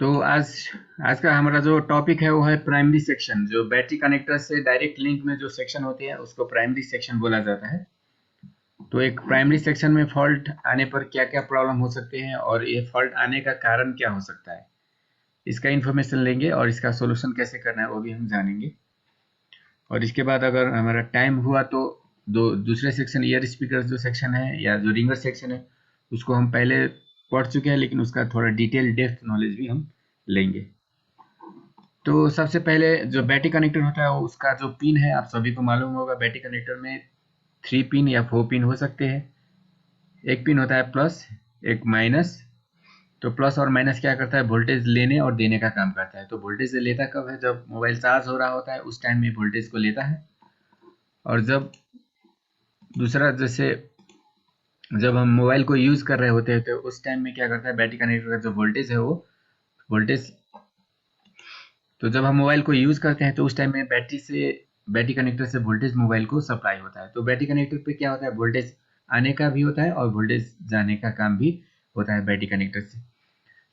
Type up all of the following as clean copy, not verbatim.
तो आज आज का हमारा जो टॉपिक है वो है प्राइमरी सेक्शन। जो बैटरी कनेक्टर से डायरेक्ट लिंक में जो सेक्शन होती है उसको प्राइमरी सेक्शन बोला जाता है। तो एक प्राइमरी सेक्शन में फॉल्ट आने पर क्या क्या प्रॉब्लम हो सकते हैं और ये फॉल्ट आने का कारण क्या हो सकता है, इसका इन्फॉर्मेशन लेंगे और इसका सोल्यूशन कैसे करना है वो भी हम जानेंगे। और इसके बाद अगर हमारा टाइम हुआ तो दूसरे सेक्शन ईयर स्पीकर जो सेक्शन है या जो रिंगर सेक्शन है उसको हम पहले पढ़ चुके हैं, लेकिन उसका थोड़ा डिटेल डेप्थ नॉलेज भी हम लेंगे। तो सबसे पहले जो बैटरी कनेक्टर होता है वो उसका जो पिन है आप सभी को मालूम होगा। बैटरी कनेक्टर में 3 पिन या 4 पिन हो सकते हैं। एक पिन होता है प्लस, एक माइनस। तो प्लस और माइनस क्या करता है, वोल्टेज लेने और देने का काम करता है। तो वोल्टेज लेता कब है, जब मोबाइल चार्ज हो रहा होता है उस टाइम में वोल्टेज को लेता है। और जब दूसरा जैसे जब हम मोबाइल को यूज कर रहे होते हैं तो उस टाइम में क्या करता है, बैटरी कनेक्टर का जो वोल्टेज है वो वोल्टेज, तो जब हम मोबाइल को यूज करते हैं तो उस टाइम में बैटरी कनेक्टर से वोल्टेज मोबाइल को सप्लाई होता है। तो बैटरी कनेक्टर पे क्या होता है, वोल्टेज आने का भी होता है और वोल्टेज जाने का काम भी होता है बैटरी कनेक्टर से।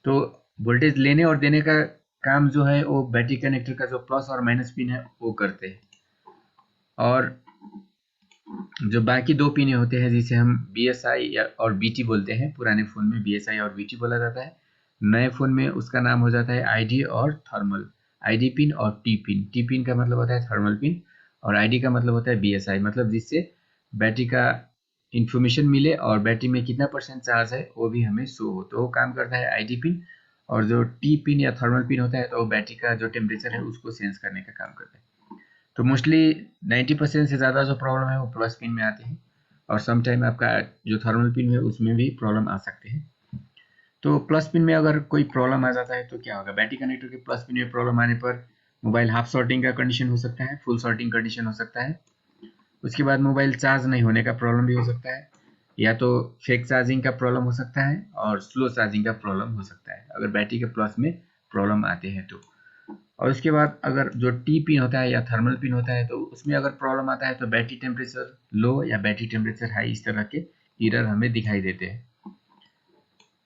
तो वोल्टेज लेने और देने का काम जो है वो बैटरी कनेक्टर का जो प्लस और माइनस पिन है वो करते हैं। और जो बाकी 2 पिने होते हैं जिसे हम BSI या और BT बोलते हैं, पुराने फ़ोन में BSI और BT बोला जाता है। नए फ़ोन में उसका नाम हो जाता है ID और थर्मल। ID पिन और T पिन। T पिन का मतलब होता है थर्मल पिन और ID का मतलब होता है BSI, मतलब जिससे बैटरी का इंफॉर्मेशन मिले और बैटरी में कितना % चार्ज है वो भी हमें शो हो। तो वो काम करता है ID पिन। और जो T पिन या थर्मल पिन होता है तो वो बैटरी का जो टेम्परेचर है उसको सेंस करने का काम करता है। तो मोस्टली 90% से ज़्यादा जो प्रॉब्लम है वो प्लस पिन में आती है। और सम टाइम आपका जो थर्मल पिन है उसमें भी प्रॉब्लम आ सकते हैं। तो प्लस पिन में अगर कोई प्रॉब्लम आ जाता है तो क्या होगा, बैटरी कनेक्टर के प्लस पिन में प्रॉब्लम आने पर मोबाइल हाफ शॉर्टिंग का कंडीशन हो सकता है, फुल शॉर्टिंग कंडीशन हो सकता है। उसके बाद मोबाइल चार्ज नहीं होने का प्रॉब्लम भी हो सकता है, या तो फेक चार्जिंग का प्रॉब्लम हो सकता है और स्लो चार्जिंग का प्रॉब्लम हो सकता है अगर बैटरी के प्लस में प्रॉब्लम आते हैं तो। और उसके बाद अगर जो टी पिन होता है या थर्मल पिन होता है तो उसमें अगर प्रॉब्लम आता है तो बैटरी टेम्परेचर लो या बैटरी टेम्परेचर हाई इस तरह के एरर हमें दिखाई देते हैं।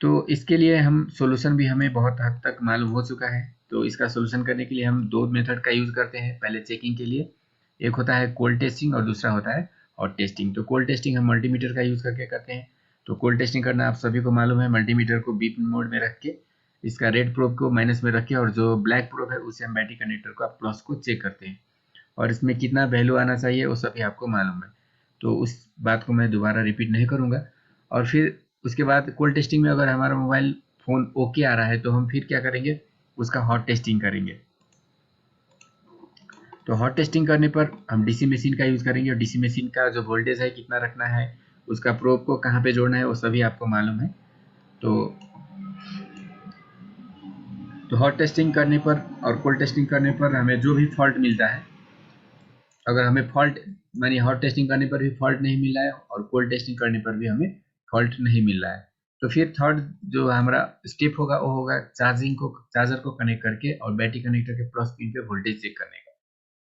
तो इसके लिए हम सॉल्यूशन भी हमें बहुत हद तक मालूम हो चुका है। तो इसका सॉल्यूशन करने के लिए हम 2 मेथड का यूज़ करते हैं पहले चेकिंग के लिए। एक होता है कोल्ड टेस्टिंग और दूसरा होता है हॉट टेस्टिंग। तो कोल्ड टेस्टिंग हम मल्टीमीटर का यूज़ करके करते हैं। तो कोल्ड टेस्टिंग करना आप सभी को मालूम है, मल्टीमीटर को बीप मोड में रख के इसका रेड प्रोब को माइनस में रख के और जो ब्लैक प्रोब है उसे हम बैटरी कनेक्टर को प्लस को चेक करते हैं। और इसमें कितना वैल्यू आना चाहिए वो सभी आपको मालूम है, तो उस बात को मैं दोबारा रिपीट नहीं करूँगा। और फिर उसके बाद कोल्ड टेस्टिंग में अगर हमारा मोबाइल फ़ोन ओके आ रहा है तो हम फिर क्या करेंगे, उसका हॉट टेस्टिंग करेंगे। तो हॉट टेस्टिंग करने पर हम डीसी मशीन का यूज़ करेंगे और डीसी मशीन का जो वोल्टेज है कितना रखना है, उसका प्रोब को कहाँ पे जोड़ना है वो सभी आपको मालूम है। तो हॉट टेस्टिंग करने पर और कोल्ड टेस्टिंग करने पर हमें जो भी फॉल्ट मिलता है, अगर हमें फॉल्ट मानिए हॉट टेस्टिंग करने पर भी फॉल्ट नहीं मिल रहा है और कोल्ड टेस्टिंग करने पर भी हमें फॉल्ट नहीं मिल रहा है, तो फिर थर्ड जो हमारा स्टेप होगा वो होगा चार्जर को कनेक्ट करके और बैटरी कनेक्टर के प्लस पिन पे वोल्टेज चेक करने का।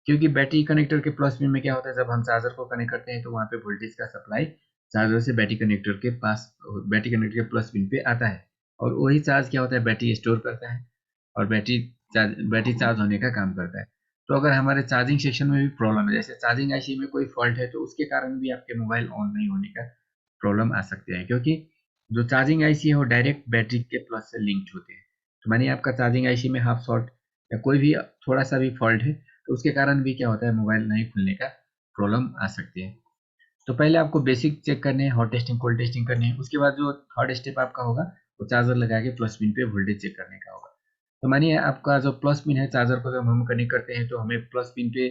क्योंकि बैटरी कनेक्टर के प्लस पिन में क्या होता है, जब हम चार्जर को कनेक्ट करते हैं तो वहाँ पे वोल्टेज का सप्लाई चार्जर से बैटरी कनेक्टर के प्लस पिन पे आता है। और वही चार्ज क्या होता है, बैटरी स्टोर करता है और बैटरी चार्ज होने का काम करता है। तो अगर हमारे चार्जिंग सेक्शन में भी प्रॉब्लम है, जैसे चार्जिंग आईसी में कोई फॉल्ट है, तो उसके कारण भी आपके मोबाइल ऑन नहीं होने का प्रॉब्लम आ सकते हैं। क्योंकि जो चार्जिंग आईसी है वो डायरेक्ट बैटरी के प्लस से लिंक्ड होते हैं। तो मानिए आपका चार्जिंग आईसी में हाफ शॉर्ट या कोई भी थोड़ा सा भी फॉल्ट है तो उसके कारण भी क्या होता है, मोबाइल नहीं खुलने का प्रॉब्लम आ सकती है। तो पहले आपको बेसिक चेक करने हैं, हॉट टेस्टिंग कोल्ड टेस्टिंग करनी है। उसके बाद जो थर्ड स्टेप आपका होगा वो चार्जर लगा के प्लस पिन पे वोल्टेज चेक करने का होगा। तो मानिए आपका जो प्लस पिन है, चार्जर को जब हम कनेक्ट करते हैं तो हमें प्लस पिन पे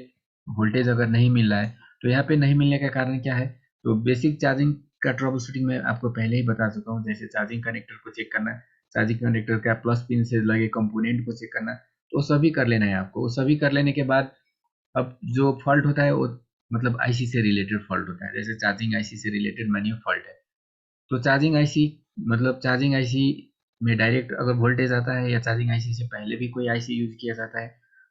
वोल्टेज अगर नहीं मिल रहा है, तो यहाँ पे नहीं मिलने का कारण क्या है, तो बेसिक चार्जिंग का ट्रबल शूटिंग में आपको पहले ही बता चुका हूँ। जैसे चार्जिंग कनेक्टर को चेक करना, चार्जिंग कनेक्टर का प्लस पिन से लगे कंपोनेंट को चेक करना, तो सभी कर लेना है आपको। वो सभी कर लेने के बाद अब जो फॉल्ट होता है वो मतलब आईसी से रिलेटेड फॉल्ट होता है। जैसे चार्जिंग आईसी से रिलेटेड मानिए फॉल्ट है, तो चार्जिंग आईसी मतलब चार्जिंग आईसी में डायरेक्ट अगर वोल्टेज आता है या चार्जिंग आईसी से पहले भी कोई आईसी यूज किया जाता है,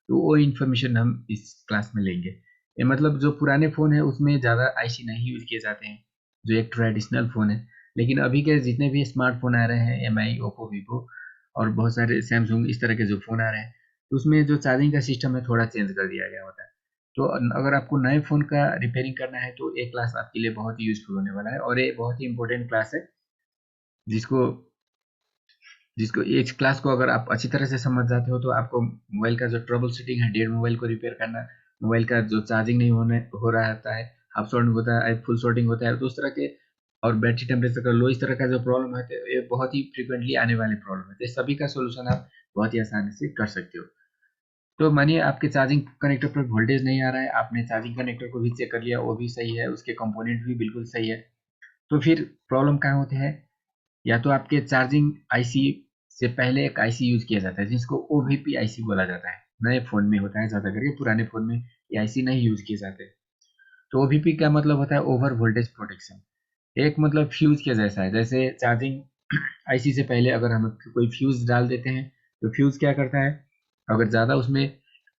तो वो इन्फॉर्मेशन हम इस क्लास में लेंगे। ये मतलब जो पुराने फ़ोन है उसमें ज़्यादा आईसी नहीं यूज किए जाते हैं, जो एक ट्रेडिशनल फ़ोन है। लेकिन अभी के जितने भी स्मार्टफोन आ रहे हैं, एम आई, ओप्पो, वीवो, और बहुत सारे सैमसंग इस तरह के जो फ़ोन आ रहे हैं, तो उसमें जो चार्जिंग का सिस्टम है थोड़ा चेंज कर दिया गया होता है। तो अगर आपको नए फ़ोन का रिपेयरिंग करना है तो ये क्लास आपके लिए बहुत ही यूज़फुल होने वाला है, और ये बहुत ही इंपॉर्टेंट क्लास है जिसको जिसको इस क्लास को अगर आप अच्छी तरह से समझ जाते हो तो आपको मोबाइल का जो ट्रबल शूटिंग है, डेड मोबाइल को रिपेयर करना, मोबाइल का जो चार्जिंग नहीं हो रहा होता है, हाफ शॉर्टिंग होता है, फुल शॉर्टिंग होता है, तो उस तरह के, और बैटरी टेम्परेचर का लो, इस तरह का जो प्रॉब्लम है तो ये बहुत ही फ्रिक्वेंटली आने वाली प्रॉब्लम है, तो सभी का सोल्यूशन आप बहुत ही आसानी से कर सकते हो। तो मानिए आपके चार्जिंग कनेक्टर पर वोल्टेज नहीं आ रहा है, आपने चार्जिंग कनेक्टर को भी चेक कर लिया, वो भी सही है, उसके कंपोनेंट भी बिल्कुल सही है, तो फिर प्रॉब्लम कहाँ होते हैं? या तो आपके चार्जिंग आईसी से पहले एक आईसी यूज किया जाता है जिसको ओवीपी आईसी बोला जाता है, नए फोन में होता है ज्यादा करके, पुराने फोन में ये आईसी नहीं यूज किए जाते। तो ओवीपी का मतलब होता है ओवर वोल्टेज प्रोटेक्शन। एक मतलब फ्यूज के जैसा है, जैसे चार्जिंग आईसी से पहले अगर हम कोई फ्यूज डाल देते हैं तो फ्यूज क्या करता है, अगर ज़्यादा उसमें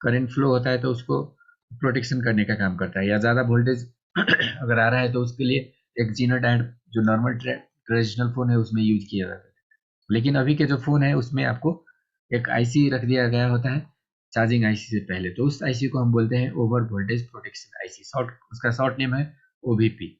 करंट फ्लो होता है तो उसको प्रोटेक्शन करने का काम करता है, या ज़्यादा वोल्टेज अगर आ रहा है तो उसके लिए एक जीनो डायोड जो नॉर्मल ट्रेडिशनल फोन है उसमें यूज किया जाता है। लेकिन अभी के जो फोन है उसमें आपको एक आईसी रख दिया गया होता है चार्जिंग आईसी से पहले, तो उस आईसी को हम बोलते हैं over voltage protection IC, short उसका शॉर्ट नेम है ओवीपी।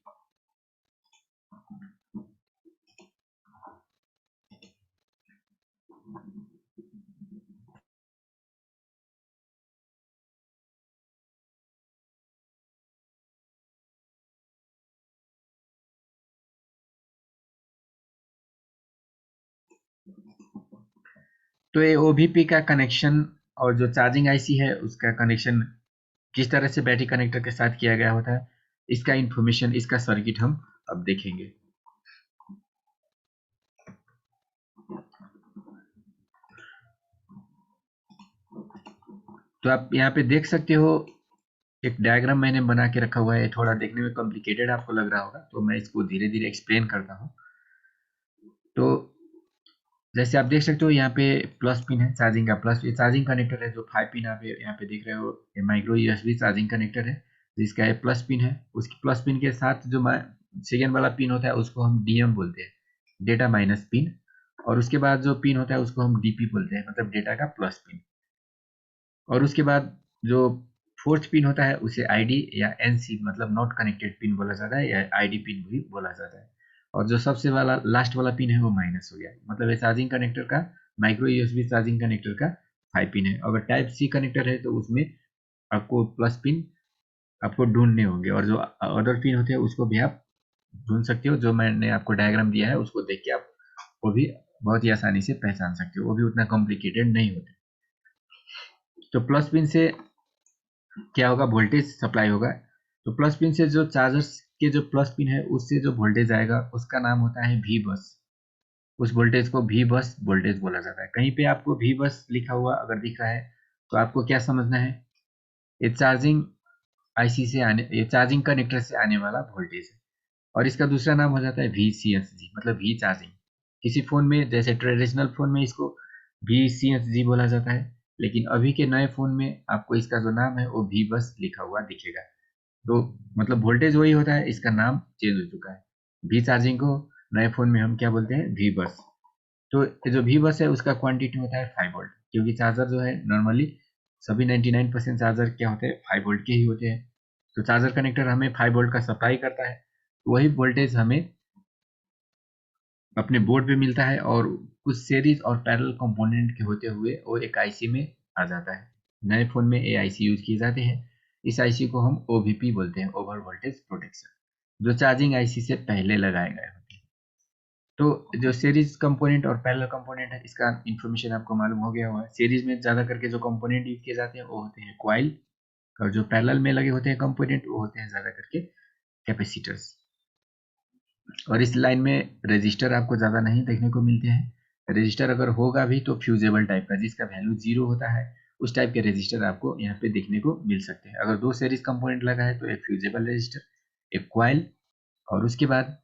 तो ये ओवीपी का कनेक्शन और जो चार्जिंग आईसी है उसका कनेक्शन किस तरह से बैटरी कनेक्टर के साथ किया गया होता है, इसका इंफॉर्मेशन, इसका सर्किट हम अब देखेंगे। तो आप यहाँ पे देख सकते हो एक डायग्राम मैंने बना के रखा हुआ है, थोड़ा देखने में कॉम्प्लिकेटेड आपको लग रहा होगा, तो मैं इसको धीरे धीरे एक्सप्लेन करता हूँ। तो जैसे आप देख सकते हो यहाँ पे प्लस पिन है चार्जिंग का, प्लस ये चार्जिंग कनेक्टर है, जो 5 पिन आप यहाँ पे देख रहे हो, ये माइक्रो यूएसबी चार्जिंग कनेक्टर है जिसका ये प्लस पिन है। उसकी प्लस पिन के साथ जो सेकेंड वाला पिन होता है उसको हम डीएम बोलते हैं, डेटा माइनस पिन, और उसके बाद जो पिन होता है उसको हम डीपी बोलते हैं, मतलब डेटा का प्लस पिन। और उसके बाद जो फोर्थ पिन होता है उसे आईडी या एनसी मतलब नॉट कनेक्टेड पिन बोला जाता है, या आईडी पिन भी बोला जाता है। और जो सबसे वाला लास्ट वाला पिन है वो माइनस हो गया, मतलब ये चार्जिंग कनेक्टर का, माइक्रो यूएसबी चार्जिंग कनेक्टर का 5 पिन है। अगर टाइप सी कनेक्टर है तो उसमें आपको प्लस पिन आपको ढूंढने होंगे, और जो अदर पिन होते हैं उसको भी आप ढूंढ सकते हो, जो मैंने आपको डायग्राम दिया है उसको देख के आप वो भी बहुत ही आसानी से पहचान सकते हो, वो भी उतना कॉम्प्लिकेटेड नहीं होते। तो प्लस पिन से क्या होगा, वोल्टेज सप्लाई होगा। तो प्लस पिन से जो चार्जर्स के जो प्लस पिन है उससे जो वोल्टेज आएगा उसका नाम होता है वी बस। उस वोल्टेज को वी बस वोल्टेज बोला जाता है। कहीं पे आपको वी बस लिखा हुआ अगर दिख रहा है तो आपको क्या समझना है, ये चार्जिंग आईसी से आने, ये चार्जिंग कनेक्टर से आने वाला वोल्टेज है। और इसका दूसरा नाम हो जाता है VCSG, मतलब वी चार्जिंग। किसी फोन में जैसे ट्रेडिशनल फोन में इसको VCSG बोला जाता है, लेकिन अभी के नए फोन में आपको इसका जो नाम है वो वी बस लिखा हुआ दिखेगा। तो मतलब वोल्टेज वही होता है, इसका नाम चेंज हो चुका है। वी चार्जिंग को नए फोन में हम क्या बोलते हैं, वी बस। तो जो वी बस है उसका क्वांटिटी होता है 5 वोल्ट, क्योंकि चार्जर जो है नॉर्मली सभी 99% चार्जर क्या होते हैं 5 वोल्ट के ही होते हैं। तो चार्जर कनेक्टर हमें 5 वोल्ट का सप्लाई करता है, तो वही वोल्टेज हमें अपने बोर्ड पे मिलता है, और कुछ सीरीज और पैरेलल कंपोनेंट के होते हुए वो एक आईसी में आ जाता है। नए फोन में ए आईसी यूज किए जाते हैं। इस आईसी को हम ओवीपी बोलते हैं, ओवर वोल्टेज प्रोटेक्शन, जो चार्जिंग आईसी से पहले लगाए गए होते हैं। तो जो सीरीज कंपोनेंट और पैरेलल कंपोनेंट है इसका इन्फॉर्मेशन आपको मालूम हो गया हुआ है। सीरीज में ज्यादा करके जो कंपोनेंट यूज किए जाते हैं वो होते हैं क्वाइल, और जो पैरेलल में लगे होते हैं कंपोनेंट वो होते हैं ज्यादा करके कैपेसिटर्स। और इस लाइन में रजिस्टर आपको ज़्यादा नहीं देखने को मिलते हैं। रजिस्टर अगर होगा भी तो फ्यूजेबल टाइप का, जिसका वैल्यू 0 होता है, उस टाइप के रजिस्टर आपको यहाँ पे देखने को मिल सकते हैं। अगर दो सीरीज कंपोनेंट लगा है तो एक फ्यूजेबल रजिस्टर, एक क्वाइल, और उसके बाद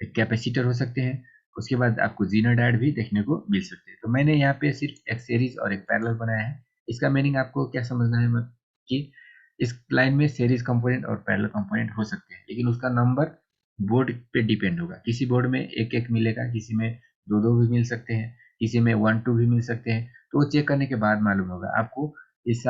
एक कैपेसिटर हो सकते हैं। उसके बाद आपको जीनर डायोड भी देखने को मिल सकते हैं। तो मैंने यहाँ पे सिर्फ एक सीरीज और एक पैरेलल बनाया है। इसका मीनिंग आपको क्या समझना है, मतलब कि इस लाइन में सीरीज कंपोनेंट और पैरेलल कंपोनेंट हो सकते हैं, लेकिन उसका नंबर बोर्ड पे डिपेंड होगा। किसी बोर्ड में एक एक मिलेगा, किसी में दो दो भी मिल सकते हैं, किसी में 1-2 भी मिल सकते हैं, तो वो चेक करने के बाद मालूम होगा आपको। इस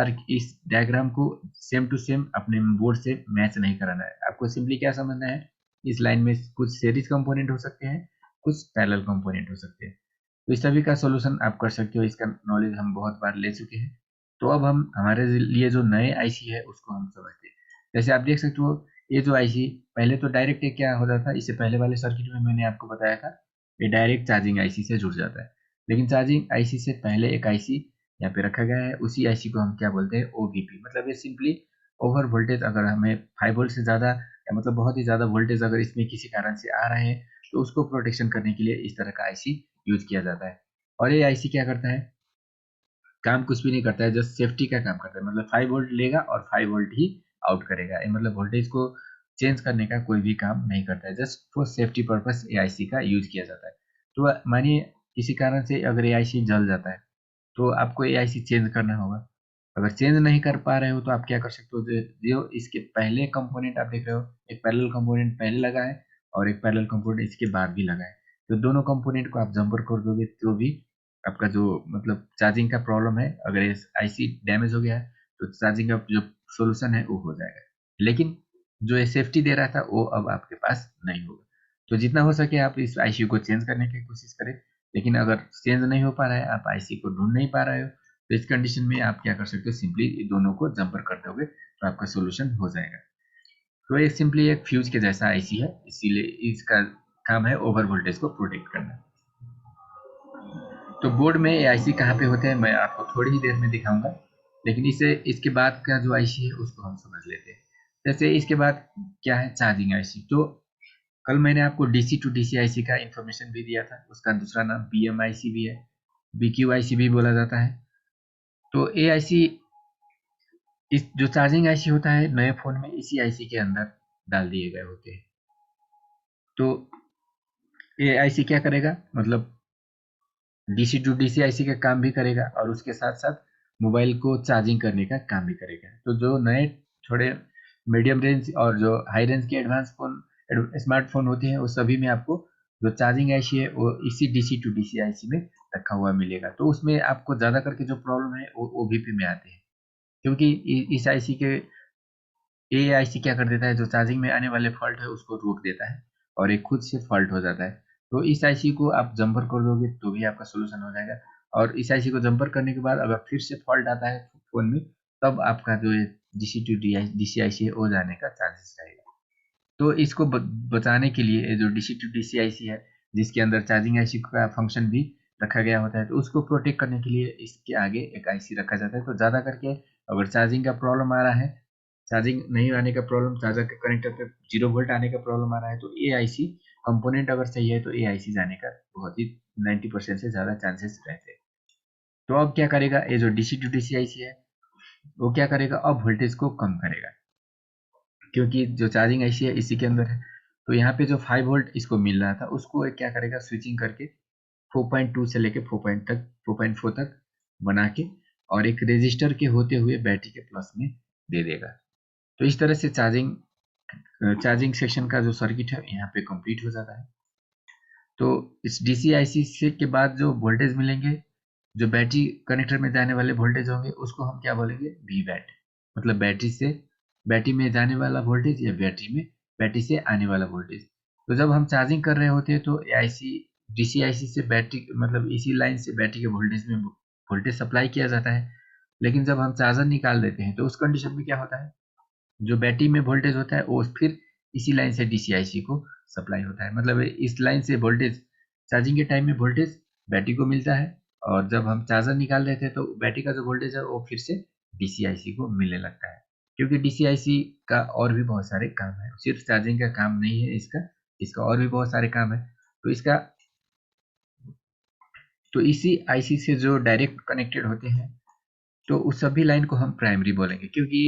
डायग्राम को सेम टू सेम अपने बोर्ड से मैच नहीं कराना है। आपको सिंपली क्या समझना है, इस लाइन में कुछ सीरीज कंपोनेंट हो सकते हैं, कुछ पैरेलल कंपोनेंट हो सकते हैं। तो इस सभी का सॉल्यूशन आप कर सकते हो, इसका नॉलेज हम बहुत बार ले चुके हैं। तो अब हम हमारे लिए जो नए आईसी है उसको हम समझते हैं। जैसे आप देख सकते हो, ये जो आईसी पहले तो डायरेक्ट क्या होता था, इससे पहले वाले सर्किट में मैंने आपको बताया था, ये डायरेक्ट चार्जिंग आईसी से जुड़ जाता है। लेकिन चार्जिंग आईसी से पहले एक आईसी यहाँ पे रखा गया है, उसी आईसी को हम क्या बोलते हैं, ओवीपी। मतलब ये सिंपली ओवर वोल्टेज, अगर हमें 5 वोल्ट से ज़्यादा या मतलब बहुत ही ज़्यादा वोल्टेज अगर इसमें किसी कारण से आ रहे हैं, तो उसको प्रोटेक्शन करने के लिए इस तरह का आईसी यूज किया जाता है। और ये आईसी क्या करता है, काम कुछ भी नहीं करता है, जस्ट सेफ्टी का काम करता है। मतलब 5 वोल्ट लेगा और 5 वोल्ट ही आउट करेगा। मतलब वोल्टेज को चेंज करने का कोई भी काम नहीं करता है, just for safety purpose AIC का यूज किया जाता है। तो मानिए किसी कारण से अगर एआईसी जल जाता है, तो आपको एआईसी चेंज करना होगा। अगर चेंज नहीं कर पा रहे हो तो आप क्या कर सकते हो, जो इसके पहले कंपोनेंट आप देख रहे हो, एक पैरेलल कंपोनेंट पहले लगा है और एक पैरेलल कंपोनेंट इसके बाद भी लगा है। तो दोनों कंपोनेंट को आप जंपर कर दोगे तो भी आपका जो मतलब चार्जिंग का प्रॉब्लम है, अगर इस आईसी डैमेज हो गया है, तो चार्जिंग का जो सोल्यूशन है वो हो जाएगा। लेकिन जो ये सेफ्टी दे रहा था वो अब आपके पास नहीं होगा। तो जितना हो सके आप इस आईसी को चेंज करने की कोशिश करें। लेकिन अगर चेंज नहीं हो पा रहा है, आप आईसी को ढूंढ नहीं पा रहे हो, तो इस कंडीशन में आप क्या कर सकते हो, सिंपली दोनों को जंपर कर दोगे तो आपका सोल्यूशन हो जाएगा। तो ये सिंपली एक फ्यूज के जैसा आईसी है, इसीलिए इसका काम है ओवर वोल्टेज को प्रोटेक्ट करना। तो बोर्ड में ये आईसी कहाँ पे होते हैं मैं आपको थोड़ी ही देर में दिखाऊंगा, लेकिन इसके बाद का जो आईसी है उसको हम समझ लेते हैं। जैसे इसके बाद क्या है, चार्जिंग आईसी। तो कल मैंने आपको डीसी टू डीसी आईसी का इंफॉर्मेशन भी दिया था, उसका दूसरा नाम बीएम आईसी भी है, बीक्यू आईसी भी बोला जाता है। तो ए आईसी, इस जो चार्जिंग आईसी होता है नए फोन में इसी आईसी के अंदर डाल दिए गए होते हैं। तो ए आईसी क्या करेगा, मतलब डीसी टू डीसी आईसी का काम भी करेगा और उसके साथ साथ मोबाइल को चार्जिंग करने का काम भी करेगा। तो जो नए थोड़े मीडियम रेंज और जो हाई रेंज के एडवांस फोन, स्मार्टफोन होते हैं, उस सभी में आपको जो चार्जिंग आईसी है वो इसी डीसी टू डीसी आईसी में रखा हुआ मिलेगा। तो उसमें आपको ज़्यादा करके जो प्रॉब्लम है वो ओवीपी में आते हैं, क्योंकि इस आईसी के ये आईसी क्या कर देता है, जो चार्जिंग में आने वाले फॉल्ट है उसको रोक देता है और एक खुद से फॉल्ट हो जाता है। तो इस आईसी को आप जंपर कर दोगे तो भी आपका सोल्यूशन हो जाएगा। और इस आईसी को जंपर करने के बाद अगर फिर से फॉल्ट आता है फोन में, तब आपका जो डीसी टू डीसी आईसी है वो जाने का चांसेस रहेगा। तो इसको बचाने के लिए जो डीसी टू डीसी आईसी है, जिसके अंदर चार्जिंग आईसी का फंक्शन भी रखा गया होता है, तो उसको प्रोटेक्ट करने के लिए इसके आगे एक आईसी रखा जाता है। तो ज़्यादा करके अगर चार्जिंग का प्रॉब्लम आ रहा है, चार्जिंग नहीं आने का प्रॉब्लम, चार्जर के कनेक्टर पे 0 वोल्ट आने का प्रॉब्लम आ रहा है, तो ए आईसी कंपोनेंट अगर सही है तो ए आईसी जाने का बहुत ही 90% से ज़्यादा चांसेस रहते हैं। तो अब क्या करेगा, ये जो डीसी टू डीसी आईसी है वो क्या करेगा, अब वोल्टेज को कम करेगा, क्योंकि जो चार्जिंग आईसी है इसी के अंदर है। तो यहाँ पे जो 5 वोल्ट इसको मिल रहा था उसको क्या करेगा, स्विचिंग करके 4.2 से लेके 4.4 तक बना के और एक रेजिस्टर के होते हुए बैटरी के प्लस में दे देगा। तो इस तरह से चार्जिंग सेक्शन का जो सर्किट है यहाँ पे कंप्लीट हो जाता है। तो इस डीसी आईसी से के बाद जो वोल्टेज मिलेंगे, जो बैटरी कनेक्टर में जाने वाले वोल्टेज होंगे, उसको हम क्या बोलेंगे, वी वैट। मतलब बैटरी में जाने वाला वोल्टेज या बैटरी से आने वाला वोल्टेज। तो जब हम चार्जिंग कर रहे होते हैं तो आईसी डीसी आईसी से बैटरी, मतलब इसी लाइन से बैटरी के वोल्टेज में वोल्टेज सप्लाई किया जाता है। लेकिन जब हम चार्जर निकाल देते हैं तो उस कंडीशन में क्या होता है, जो बैटरी में वोल्टेज होता है वो फिर इसी लाइन से डीसी को सप्लाई होता है। मतलब इस लाइन से वोल्टेज, चार्जिंग के टाइम में वोल्टेज बैटरी को मिलता है, और जब हम चार्जर निकाल देते हैं तो बैटरी का जो वोल्टेज है वो फिर से डीसी को मिलने लगता है। क्योंकि डीसी का और भी बहुत सारे काम है, सिर्फ चार्जिंग का काम नहीं है इसका, इसका और भी बहुत सारे काम है। तो इसका, तो इसी आईसी से जो डायरेक्ट कनेक्टेड होते हैं, तो उस सभी लाइन को हम प्राइमरी बोलेंगे, क्योंकि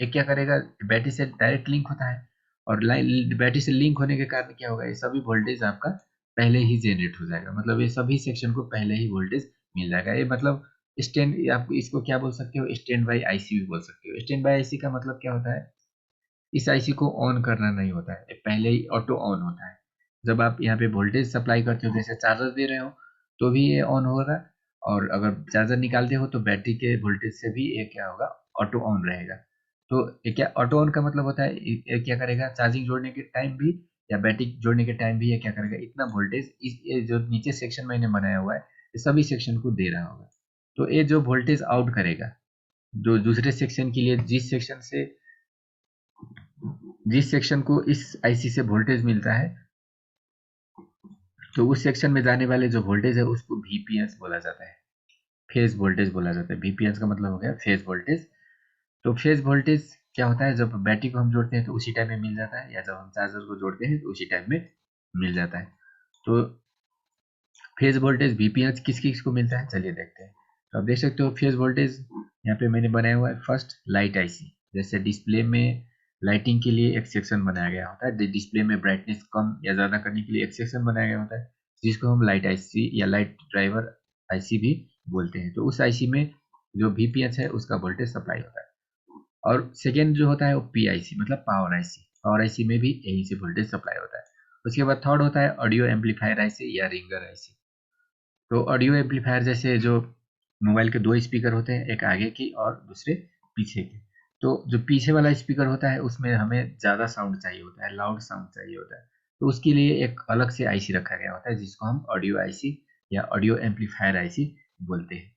ये क्या करेगा, बैटरी से डायरेक्ट लिंक होता है, और लाइन बैटरी से लिंक होने के कारण क्या होगा, ये सभी वोल्टेज आपका पहले ही जनरेट हो जाएगा। मतलब ये सभी सेक्शन को पहले ही वोल्टेज मिल जाएगा। ये मतलब स्टैंड, आप इसको क्या बोल सकते हो, स्टैंड बाई आईसी भी बोल सकते हो। स्टैंड बाई आईसी का मतलब क्या होता है, इस आईसी को ऑन करना नहीं होता है, ये पहले ही ऑटो ऑन होता है। जब आप यहाँ पे वोल्टेज सप्लाई करते हो, जैसे चार्जर दे रहे हो, तो भी ये ऑन होगा, और अगर चार्जर निकालते हो तो बैटरी के वोल्टेज से भी ये क्या होगा, ऑटो ऑन रहेगा। तो ये क्या ऑटो ऑन का मतलब होता है, ये क्या करेगा, चार्जिंग जोड़ने के टाइम भी या बैटरी जोड़ने के टाइम भी ये क्या करेगा, इतना वोल्टेज इस ये जो नीचे सेक्शन मैंने बनाया हुआ है ये सभी सेक्शन को दे रहा होगा। तो ये जो वोल्टेज आउट करेगा, जो दूसरे सेक्शन के लिए जिस सेक्शन को इस आईसी से वोल्टेज मिलता है, तो उस सेक्शन में जाने वाले जो वोल्टेज है उसको वीपीएस बोला जाता है, फेज वोल्टेज बोला जाता है। वीपीएस का मतलब हो गया फेज वोल्टेज। तो फेज वोल्टेज क्या होता है, जब बैटरी को हम जोड़ते हैं तो उसी टाइम में मिल जाता है, या जब हम चार्जर को जोड़ते हैं तो उसी टाइम में मिल जाता है। तो फेज वोल्टेज वीपीएस किस किस को मिलता है, चलिए देखते हैं। तो आप देख सकते हो फेज वोल्टेज यहाँ पे मैंने बनाया हुआ है। फर्स्ट लाइट आईसी, जैसे डिस्प्ले में लाइटिंग के लिए एक सेक्शन बनाया गया होता है, डिस्प्ले में ब्राइटनेस कम या ज़्यादा करने के लिए एक सेक्शन बनाया गया होता है, जिसको हम लाइट आईसी या लाइट ड्राइवर आईसी भी बोलते हैं। तो उस आईसी में जो वीपीएस है उसका वोल्टेज सप्लाई होता है। और सेकेंड जो होता है वो पीआईसी मतलब पावर आईसी, पावर आईसी में भी यहीं से वोल्टेज सप्लाई होता है। उसके बाद थर्ड होता है ऑडियो एम्पलीफायर आईसी या रिंगर आईसी। तो ऑडियो एम्पलीफायर जैसे जो मोबाइल के दो स्पीकर होते हैं, एक आगे की और दूसरे पीछे के। तो जो पीछे वाला स्पीकर होता है उसमें हमें ज़्यादा साउंड चाहिए होता है, लाउड साउंड चाहिए होता है। तो उसके लिए एक अलग से आईसी रखा गया होता है, जिसको हम ऑडियो आईसी या ऑडियो एम्पलीफायर आईसी बोलते हैं।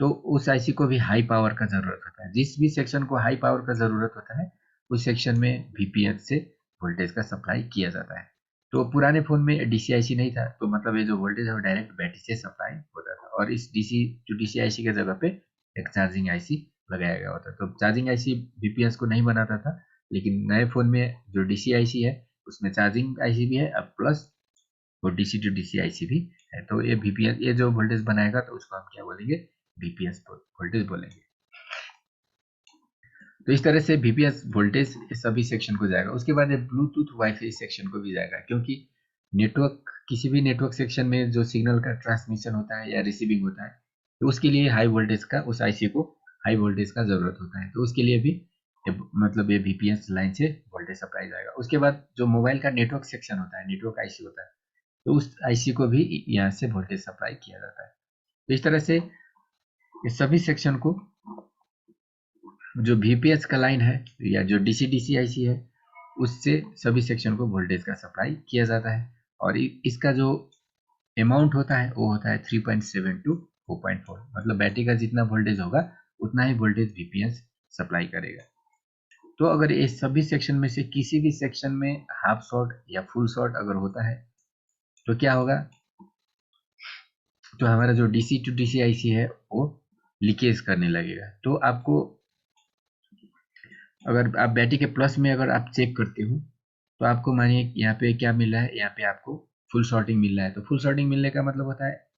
तो उस आईसी को भी हाई पावर का ज़रूरत होता है। जिस भी सेक्शन को हाई पावर का ज़रूरत होता है उस सेक्शन में वीपीएस से वोल्टेज का सप्लाई किया जाता है। तो पुराने फ़ोन में डीसी आईसी नहीं था, तो मतलब ये जो वोल्टेज है वो डायरेक्ट बैटरी से सप्लाई होता था, और इस डीसी आईसी के जगह पे एक चार्जिंग आईसी लगाया गया होता है। तो चार्जिंग आईसी वीपीएस को नहीं बनाता था, लेकिन नए फ़ोन में जो डीसी आईसी है उसमें चार्जिंग आईसी भी है, अब प्लस वो डीसी टू डीसी आईसी भी है। तो ये वीपीएस, ये जो वोल्टेज बनाएगा तो उसको हम क्या बोलेंगे, वीपीएस वोल्टेज बोलेंगे। तो इस तरह से वीपीएस वोल्टेज सभी सेक्शन को जाएगा। उसके बाद ये ब्लूटूथ वाईफाई सेक्शन को भी जाएगा, क्योंकि नेटवर्क, किसी भी नेटवर्क सेक्शन में जो सिग्नल का ट्रांसमिशन होता है या रिसीविंग होता है, तो उसके लिए हाई वोल्टेज का, उस आईसी को हाई वोल्टेज का जरूरत होता है। तो उसके लिए भी मतलब ये वीपीएस लाइन से वोल्टेज सप्लाई जाएगा। उसके बाद जो मोबाइल का नेटवर्क सेक्शन होता है, नेटवर्क आईसी होता है, तो उस आईसी को भी यहाँ से वोल्टेज सप्लाई किया जाता है। तो इस तरह से इस सभी सेक्शन को, जो वीपीएस का लाइन है या जो डीसी डीसी आईसी है, उससे सभी सेक्शन को वोल्टेज का सप्लाई किया जाता है। और इसका जो अमाउंट होता है वो होता है 3.7 टू 4.4, मतलब बैटरी का जितना वोल्टेज होगा उतना ही वोल्टेज वीपीएस सप्लाई करेगा। तो अगर इस सभी सेक्शन में से किसी भी सेक्शन में हाफ शॉर्ट या फुल शॉर्ट अगर होता है तो क्या होगा, तो हमारा जो डीसी टू डीसी आईसी है वो लीकेज करने लगेगा। तो आपको, अगर आप बैटरी के प्लस में अगर आप चेक करते हो तो आपको मानिए यहाँ पे क्या मिल रहा है, यहाँ पे आपको फुल शॉर्टिंग मिल रहा है। तो फुल शॉर्टिंग मिलने का मतलब होता है,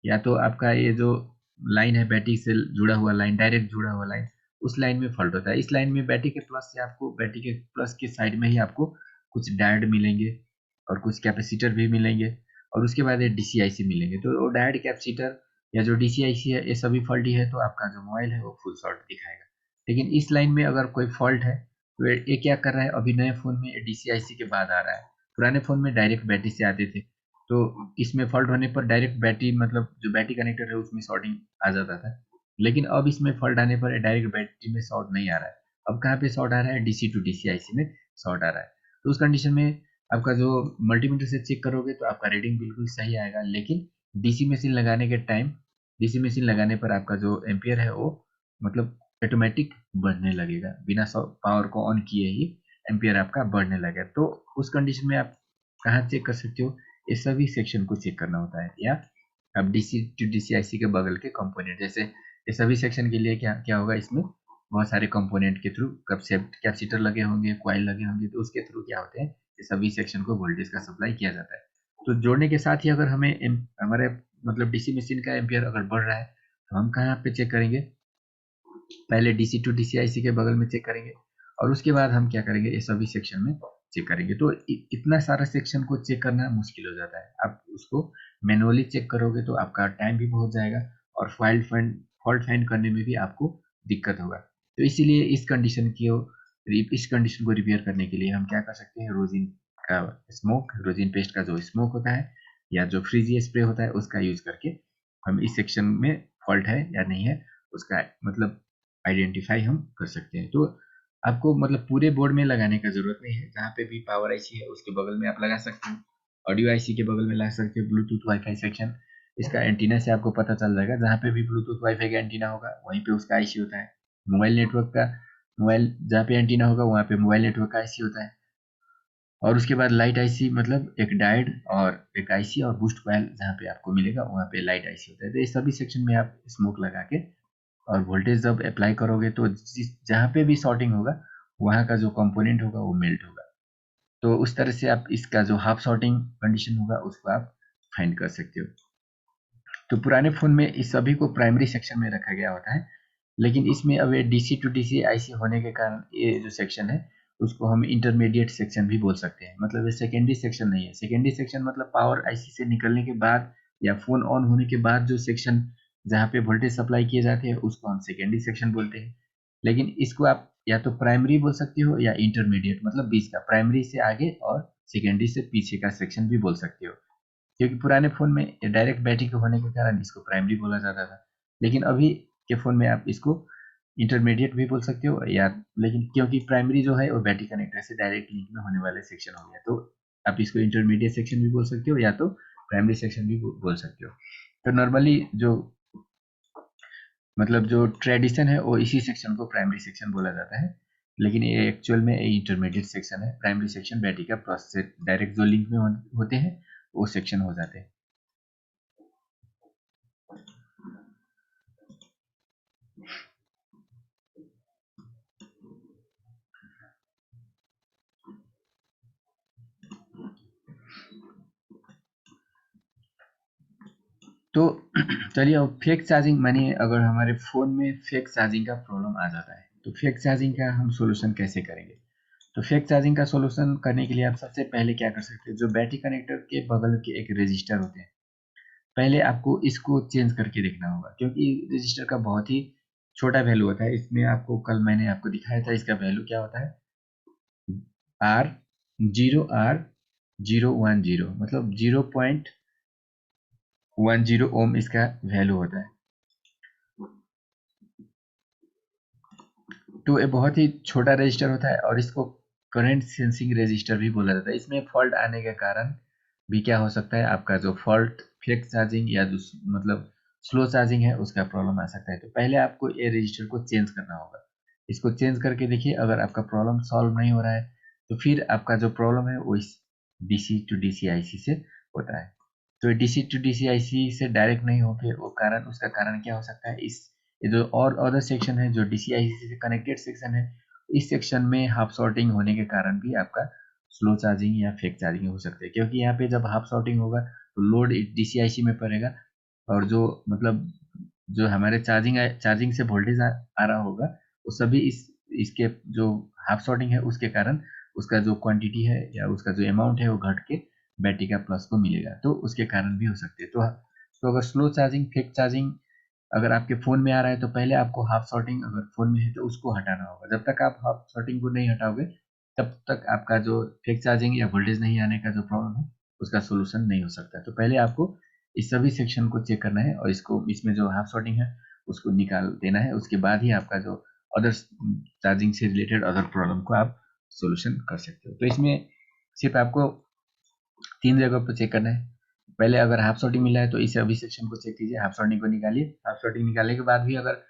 या तो आपका ये जो लाइन है बैटरी से जुड़ा हुआ लाइन, डायरेक्ट जुड़ा हुआ लाइन, उस लाइन में फॉल्ट होता है। इस लाइन में बैटरी के प्लस से आपको, बैटरी के प्लस के साइड में ही आपको कुछ डायोड मिलेंगे और कुछ कैपेसिटर भी मिलेंगे, और उसके बाद ये डीसीआईसी मिलेंगे। तो वो डायोड, कैपेसिटर या जो डीसीआईसी है ये सभी फॉल्टी है, तो आपका जो मोबाइल है वो फुल शॉर्ट दिखाएगा। लेकिन इस लाइन में अगर कोई फॉल्ट है तो ये क्या कर रहा है, अभी नए फ़ोन में डीसीआईसी के बाद आ रहा है, पुराने फ़ोन में डायरेक्ट बैटरी से आते थे। तो इसमें फॉल्ट होने पर डायरेक्ट बैटरी, मतलब जो बैटरी कनेक्टर है उसमें शॉर्टिंग आ जाता था। लेकिन अब इसमें फॉल्ट आने पर डायरेक्ट बैटरी में शॉर्ट नहीं आ रहा है। अब कहाँ पे शॉर्ट आ रहा है, डीसी टू डीसी आईसी में शॉर्ट आ रहा है। तो उस कंडीशन में आपका जो मल्टीमीटर से चेक करोगे तो आपका रीडिंग बिल्कुल सही आएगा, लेकिन डीसी मशीन लगाने के टाइम, डीसी मशीन लगाने पर आपका जो एम्पियर है वो मतलब ऑटोमेटिक बढ़ने लगेगा, बिना पावर को ऑन किए ही एम्पियर आपका बढ़ने लगेगा। तो उस कंडीशन में आप कहाँ चेक कर सकते हो, ये सभी सेक्शन को चेक करना होता है। या अब डीसी टू डीसीआईसी के बगल के कंपोनेंट, जैसे ये सभी सेक्शन के लिए क्या क्या होगा, इसमें बहुत सारे कंपोनेंट के थ्रू कैपेसिटर लगे होंगे, कॉइल लगे होंगे, तो उसके थ्रू क्या होते हैं, ये सभी सेक्शन को वोल्टेज का सप्लाई किया जाता है। तो जोड़ने के साथ ही अगर हमें हमारे मतलब डीसी मशीन का एम्पियर अगर बढ़ रहा है तो हम कहाँ पे चेक करेंगे, पहले डीसी टू डीसीआईसी के बगल में चेक करेंगे, और उसके बाद हम क्या करेंगे, ये सभी सेक्शन में चेक करेंगे। तो इतना सारा सेक्शन को चेक करना मुश्किल हो जाता है। आप उसको मैनुअली चेक करोगे तो आपका टाइम भी बहुत जाएगा, और फॉल्ट फाइंड करने में भी आपको दिक्कत होगा। तो इसीलिए इस कंडीशन को रिपेयर करने के लिए हम क्या कर सकते हैं, रोजिन पेस्ट का जो स्मोक होता है या जो फ्रीजी स्प्रे होता है उसका यूज करके हम इस सेक्शन में फॉल्ट है या नहीं है उसका मतलब आइडेंटिफाई हम कर सकते हैं। तो आपको मतलब पूरे बोर्ड में लगाने का जरूरत नहीं है, जहाँ पे भी पावर आईसी है उसके बगल में आप लगा सकते हो, ऑडियो आईसी के बगल में लगा सकते हो, ब्लूटूथ वाईफाई सेक्शन इसका एंटीना से आपको पता चल जाएगा, जहाँ पे भी ब्लूटूथ वाईफाई का एंटीना होगा वहीं पे उसका आईसी होता है। मोबाइल नेटवर्क का मोबाइल जहाँ पे एंटीना होगा वहाँ पे मोबाइल नेटवर्क का आईसी होता है। और उसके बाद लाइट आईसी मतलब एक डायोड और एक आईसी और बूस्ट कॉइल जहाँ पे आपको मिलेगा वहाँ पे लाइट आईसी होता है। तो इस सभी सेक्शन में आप स्मोक लगा के और वोल्टेज जब अप्लाई करोगे तो जहाँ पे भी शॉर्टिंग होगा वहाँ का जो कंपोनेंट होगा वो मेल्ट होगा। तो उस तरह से आप इसका जो हाफ शॉर्टिंग कंडीशन होगा उसको आप फाइंड कर सकते हो। तो पुराने फ़ोन में इस सभी को प्राइमरी सेक्शन में रखा गया होता है, लेकिन इसमें अब ये डीसी टू डीसी आईसी होने के कारण ये जो सेक्शन है उसको हम इंटरमीडिएट सेक्शन भी बोल सकते हैं। मतलब ये सेकेंडरी सेक्शन नहीं है। सेकेंडरी सेक्शन मतलब पावर आईसी से निकलने के बाद या फ़ोन ऑन होने के बाद जो सेक्शन जहाँ पे वोल्टेज सप्लाई किए जाते हैं उसको हम सेकेंडरी सेक्शन बोलते हैं। लेकिन इसको आप या तो प्राइमरी बोल सकते हो या इंटरमीडिएट मतलब बीच का, प्राइमरी से आगे और सेकेंडरी से पीछे का सेक्शन भी बोल सकते हो। क्योंकि पुराने फ़ोन में डायरेक्ट बैटरी के होने के कारण इसको प्राइमरी बोला जाता था, लेकिन अभी के फ़ोन में आप इसको इंटरमीडिएट भी बोल सकते हो या, लेकिन क्योंकि प्राइमरी जो है वो बैटरी कनेक्टर से डायरेक्ट लिंक में होने वाले सेक्शन हो गया, तो आप इसको इंटरमीडिएट सेक्शन भी बोल सकते हो या तो प्राइमरी सेक्शन भी बोल सकते हो। तो नॉर्मली जो मतलब जो ट्रेडिशन है वो इसी सेक्शन को प्राइमरी सेक्शन बोला जाता है, लेकिन ये एक्चुअल में इंटरमीडिएट सेक्शन है। प्राइमरी सेक्शन बैटरी का प्रोसेस से डायरेक्ट जो लिंक में होते हैं वो सेक्शन हो जाते हैं। तो चलिए अब फेक चार्जिंग मानिए अगर हमारे फ़ोन में फेक चार्जिंग का प्रॉब्लम आ जाता है तो फेक चार्जिंग का हम सॉल्यूशन कैसे करेंगे। तो फेक चार्जिंग का सॉल्यूशन करने के लिए आप सबसे पहले क्या कर सकते हैं, जो बैटरी कनेक्टर के बगल के एक रजिस्टर होते हैं पहले आपको इसको चेंज करके देखना होगा, क्योंकि रजिस्टर का बहुत ही छोटा वैल्यू होता है। इसमें आपको कल मैंने आपको दिखाया था इसका वैल्यू क्या होता है, R0R010 मतलब 0.10 ओम इसका वैल्यू होता है। तो ये बहुत ही छोटा रजिस्टर होता है और इसको करंट सेंसिंग रजिस्टर भी बोला जाता है। इसमें फॉल्ट आने के कारण भी क्या हो सकता है, आपका जो फॉल्ट फेक चार्जिंग या जो मतलब स्लो चार्जिंग है उसका प्रॉब्लम आ सकता है। तो पहले आपको ये रजिस्टर को चेंज करना होगा। इसको चेंज करके देखिए, अगर आपका प्रॉब्लम सॉल्व नहीं हो रहा है तो फिर आपका जो प्रॉब्लम है वो इस डीसी टू डीसी आईसी से होता है। तो डीसी टू डीसी आईसी से डायरेक्ट नहीं होके वो कारण, उसका कारण क्या हो सकता है, इस ये जो और अदर सेक्शन है जो डीसीआईसी से कनेक्टेड सेक्शन है, इस सेक्शन में हाफ शॉर्टिंग होने के कारण भी आपका स्लो चार्जिंग या फेक चार्जिंग हो सकते हैं। क्योंकि यहाँ पे जब हाफ शॉर्टिंग होगा तो लोड डीसीआईसी में पड़ेगा और जो मतलब जो हमारे चार्जिंग से वोल्टेज आ रहा होगा वो सभी इसके जो हाफ शॉर्टिंग है उसके कारण उसका जो क्वांटिटी है या उसका जो अमाउंट है वो घट के बैटरी का प्लस को मिलेगा, तो उसके कारण भी हो सकते हैं। तो अगर स्लो चार्जिंग फेक चार्जिंग अगर आपके फ़ोन में आ रहा है तो पहले आपको हाफ शॉर्टिंग अगर फ़ोन में है तो उसको हटाना होगा। जब तक आप हाफ शॉर्टिंग को नहीं हटाओगे तब तक आपका जो फेक चार्जिंग या वोल्टेज नहीं आने का जो प्रॉब्लम है उसका सॉल्यूशन नहीं हो सकता। तो पहले आपको इस सभी सेक्शन को चेक करना है और इसको इसमें जो हाफ शॉर्टिंग है उसको निकाल देना है। उसके बाद ही आपका जो अदर चार्जिंग से रिलेटेड अदर प्रॉब्लम को आप सॉल्यूशन कर सकते हो। तो इसमें सिर्फ आपको 3 जगह पर चेक करना है। पहले अगर हाफ शॉर्टिंग मिला है तो इस अभी सेक्शन को चेक कीजिए, हाफ शॉर्टिंग को निकालिए। हाफ शॉर्टिंग निकालने के बाद भी अगर